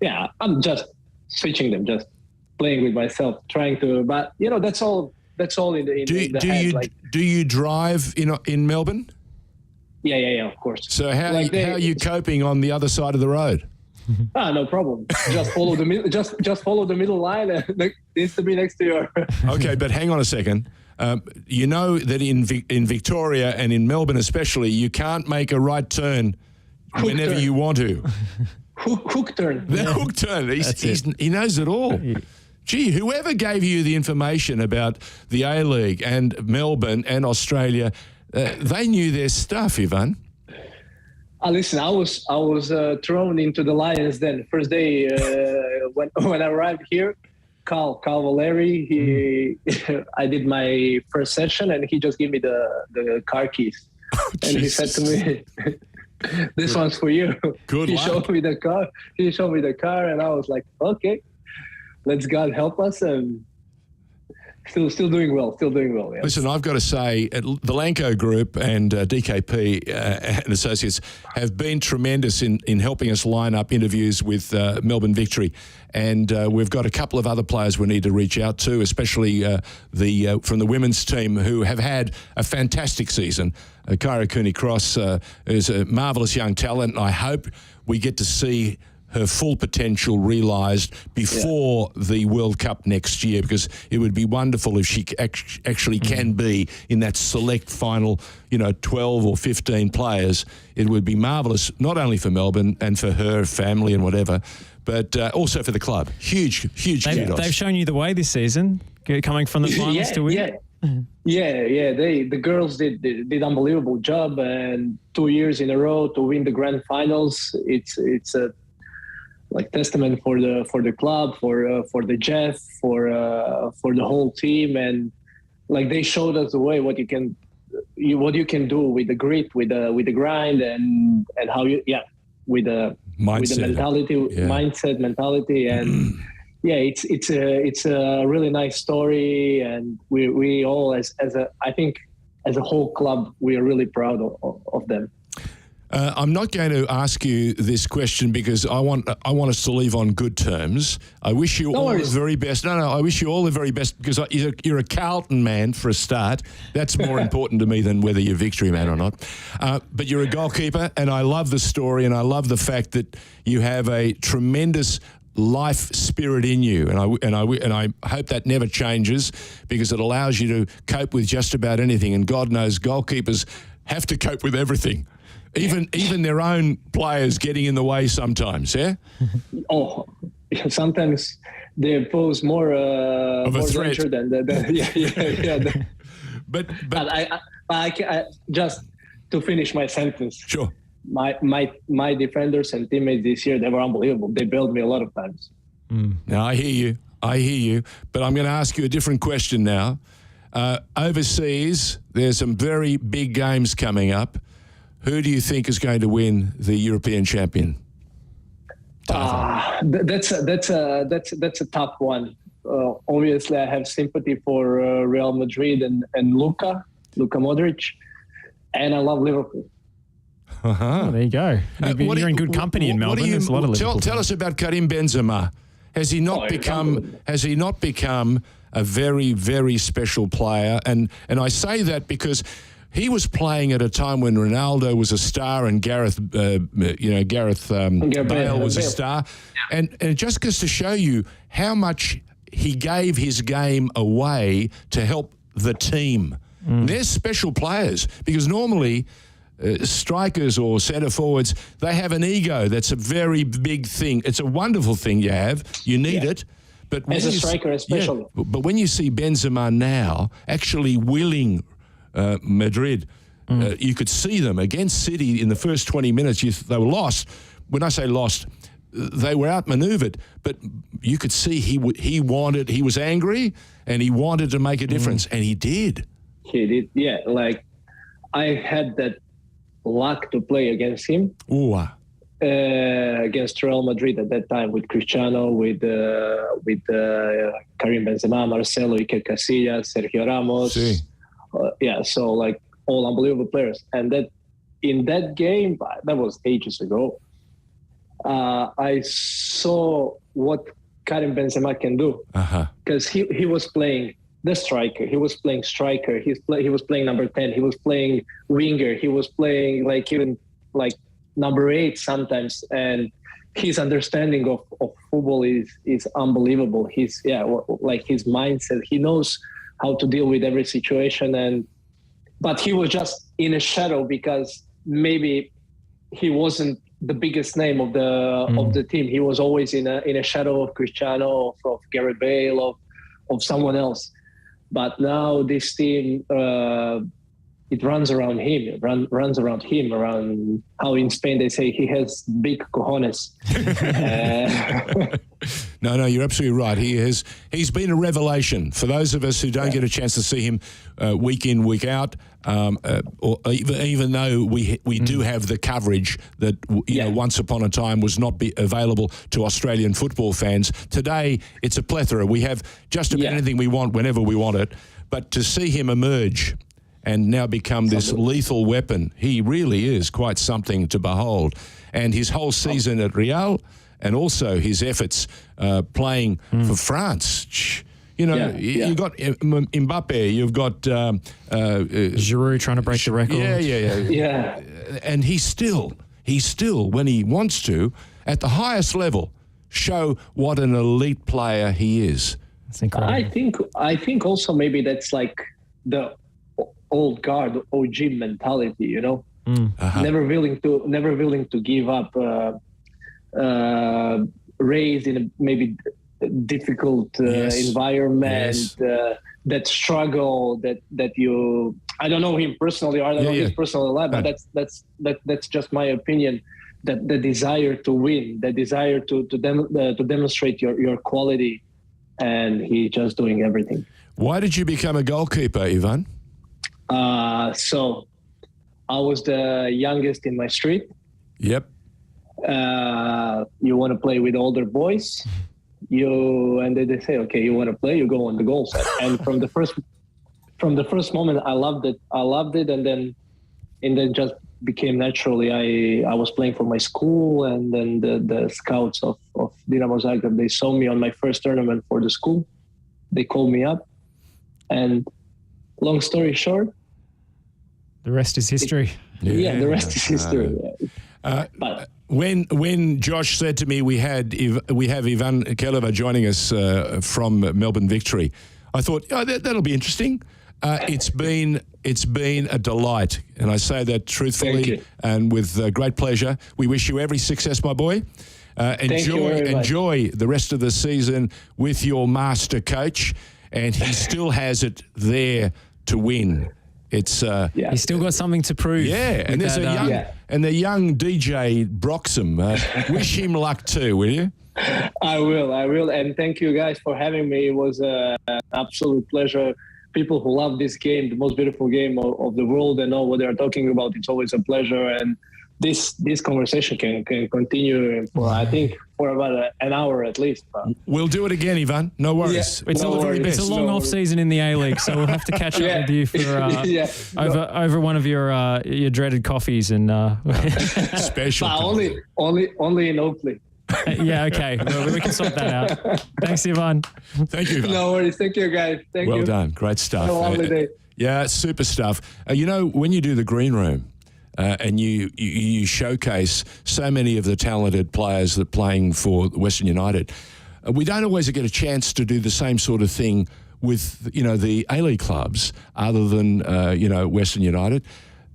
Yeah, I'm just switching them, just playing with myself, trying to. But that's all. That's all in the head. Do you drive in Melbourne? Yeah, of course. So how are you coping on the other side of the road? No problem. Just follow the middle. Just follow the middle line. And it needs to be next to your. Okay, but hang on a second. You know that in Victoria and in Melbourne especially, you can't make a right turn whenever you want to. Hook turn. The hook turn. He knows it all. Gee, whoever gave you the information about the A-League and Melbourne and Australia, they knew their stuff, Ivan. Listen, I was thrown into the Lions then. First day when I arrived here, Carl Valeri, I did my first session and he just gave me the car keys. And he said to me, this one's for you. Good He luck. showed me the car and I was like, okay, let's God help us. And still doing well. Yeah. Listen, I've got to say, the Lanco Group and DKP and Associates have been tremendous in helping us line up interviews with Melbourne Victory. And we've got a couple of other players we need to reach out to, especially from the women's team who have had a fantastic season. Kyra Cooney-Cross is a marvellous young talent, and I hope we get to see her full potential realised before the World Cup next year, because it would be wonderful if she actually can be in that select final, 12 or 15 players. It would be marvellous, not only for Melbourne and for her family and whatever, but also for the club. Huge kudos. They've shown you the way this season, coming from the finals to win. Yeah. The girls did unbelievable job, and 2 years in a row to win the grand finals. It's a testament for the club, for the Jeff, for the whole team, and they showed us the way what you can do with the grit, with the grind, and how with the mindset, mentality, and it's a really nice story, and we all as a whole club, we are really proud of them. I'm not going to ask you this question because I want us to leave on good terms. I wish you all the very best. No, I wish you all the very best because you're a Carlton man for a start. That's more important to me than whether you're Victory man or not. But you're a goalkeeper, and I love the story, and I love the fact that you have a tremendous life spirit in you, and I hope that never changes because it allows you to cope with just about anything. And God knows goalkeepers have to cope with everything. Even their own players getting in the way sometimes, yeah? Oh, sometimes they pose more of a threat danger than But I just to finish my sentence. Sure. My defenders and teammates this year, they were unbelievable. They bailed me a lot of times. Now I hear you. But I'm going to ask you a different question now. Overseas, there's some very big games coming up. Who do you think is going to win the European champion? That's a tough one. Obviously, I have sympathy for Real Madrid and Luka Modric, and I love Liverpool. Oh, there you go. You're in good company in Melbourne. There's a lot of Liverpool tell us about Karim Benzema. Has he not become a very, very special player? And I say that because he was playing at a time when Ronaldo was a star and Gareth Bale was a star. Yeah. And it just goes to show you how much he gave his game away to help the team. They're special players because normally strikers or centre forwards, they have an ego. That's a very big thing. It's a wonderful thing you have. You need it. But as a striker especially. Yeah, but when you see Benzema now actually willing Madrid, you could see them against City in the first 20 minutes. They were lost. When I say lost, they were outmaneuvered. But you could see he was angry and he wanted to make a difference, and he did. He did, yeah. Like, I had that luck to play against him. Against Real Madrid at that time with Cristiano, with Karim Benzema, Marcelo, Iker Casillas, Sergio Ramos. So like all unbelievable players. And that in that game, that was ages ago, I saw what Karim Benzema can do. Because he was playing the striker. He was playing striker. He was playing number 10. He was playing winger. He was playing even number 8 sometimes. And his understanding of football is unbelievable. His mindset. He knows how to deal with every situation. But he was just in a shadow because maybe he wasn't the biggest name of the team. He was always in a shadow of Cristiano, of Gareth Bale, of someone else. But now this team, it runs around him. It runs around him. Around how in Spain they say he has big cojones. No, you're absolutely right. He's been a revelation for those of us who don't get a chance to see him week in, week out. Or even though we do have the coverage that once upon a time was not available to Australian football fans. Today it's a plethora. We have just about anything we want whenever we want it. But to see him emerge and now become this lethal weapon, he really is quite something to behold. And his whole season at Real, and also his efforts playing for France. You've got Mbappe, you've got Giroud trying to break the record. Yeah. And he's still, when he wants to, at the highest level, show what an elite player he is. That's incredible. I think also maybe that's like the old guard, OG mentality, never willing to give up, raised in a maybe difficult environment, that struggle that you, I don't know him personally, or I don't know his personal life, but that's just my opinion, that the desire to win, the desire to demonstrate your quality, and he's just doing everything. Why did you become a goalkeeper, Ivan? So I was the youngest in my street. Yep. You want to play with older boys, and then they say, okay, you want to play, you go on the goal set. And from the first moment, I loved it, and then just became naturally. I was playing for my school, and then the scouts of Dinamo Zagreb, they saw me on my first tournament for the school. They called me up, and long story short, the rest is history. The rest is history. But when Josh said to me we have Ivan Kelava joining us from Melbourne Victory, I thought, that'll be interesting. It's been a delight, and I say that truthfully and with great pleasure. We wish you every success, my boy. Enjoy the rest of the season with your master coach, and he still has it there to win. It's he's still got something to prove. Yeah, and there's the young DJ Broxham. Wish him luck too, will you? I will, and thank you guys for having me. It was an absolute pleasure. People who love this game, the most beautiful game of the world, and know what they're talking about. It's always a pleasure, and this conversation can continue for I think for about an hour at least. But. We'll do it again, Ivan. No worries. It's No a worries. it's a long off season in the A-League, so we'll have to catch up with you for over one of your dreaded coffees and Special. only in Oakley. yeah, okay. Well, we can sort that out. Thanks, Ivan. Thank you, Ivan. No worries. Thank you, guys. Thank you. Well done. Great stuff. Have a lovely day. Yeah, super stuff. When you do the green room and you showcase so many of the talented players that are playing for Western United, we don't always get a chance to do the same sort of thing with, the A-League clubs other than, Western United.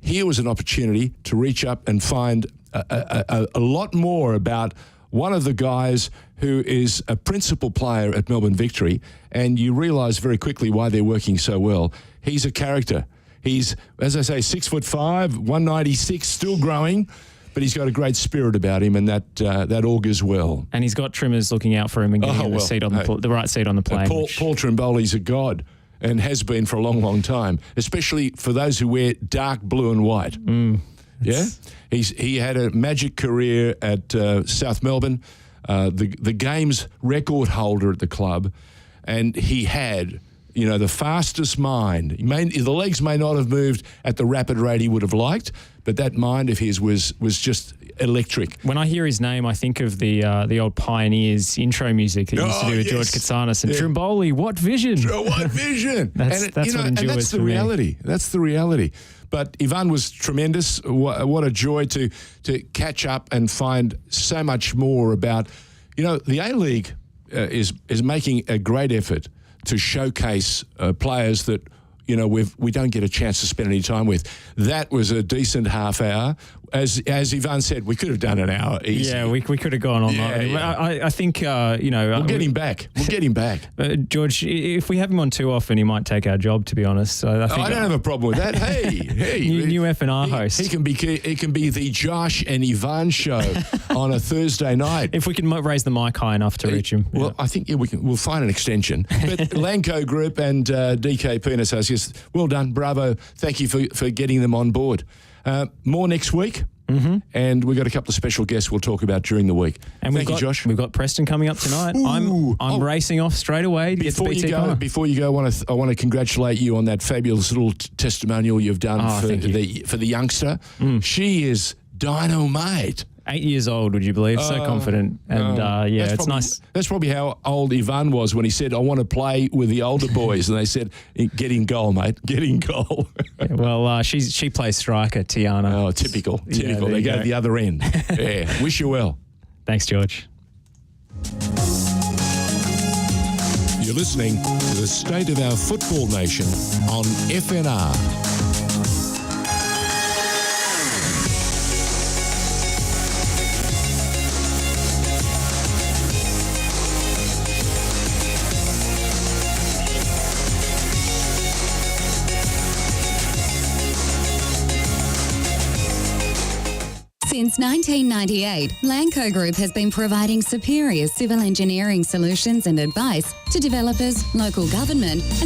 Here was an opportunity to reach up and find a lot more about one of the guys who is a principal player at Melbourne Victory, and you realise very quickly why they're working so well. He's a character. He's, as I say, 6'5", 196, still growing, but he's got a great spirit about him, and that augurs well. And he's got trimmers looking out for him and getting the seat on the right seat on the plane. Paul Trimboli's a god and has been for a long, long time, especially for those who wear dark blue and white. Yeah, he had a magic career at South Melbourne, the games record holder at the club, and he had, the fastest mind. The legs may not have moved at the rapid rate he would have liked, but that mind of his was just electric. When I hear his name, I think of the old Pioneers intro music that used to do with George Katsanis and Trimboli. What vision? What vision? That's what endures that's the for me. reality. That's the reality. But Ivan was tremendous. What a joy to catch up and find so much more about. The A-League is making a great effort to showcase players that we don't get a chance to spend any time with. That was a decent half hour. As Ivan said, we could have done an hour easy. Yeah, we could have gone on. I think we'll get him back. We'll get him back. George, if we have him on too often, he might take our job. To be honest, so I don't have a problem with that. Hey, new F&R host. He can be the Josh and Ivan show on a Thursday night. If we can raise the mic high enough to reach him. Well, I think we'll find an extension. But Lanco Group and DKP and Associates, well done, bravo. Thank you for getting them on board. More next week, and we've got a couple of special guests we'll talk about during the week. And Thank you, Josh. We've got Preston coming up tonight. I'm racing off straight away to get to BT Connor. Before you go, I want to congratulate you on that fabulous little testimonial you've done for the youngster. She is dynamite. 8 years old, would you believe? So confident. And it's nice. That's probably how old Ivan was when he said, I want to play with the older boys. And they said, get in goal, mate. Get in goal. She plays striker, Tiana. Oh, typical. They go to the other end. Yeah. Wish you well. Thanks, George. You're listening to the State of Our Football Nation on FNR. Since 1998, Lanco Group has been providing superior civil engineering solutions and advice to developers, local government and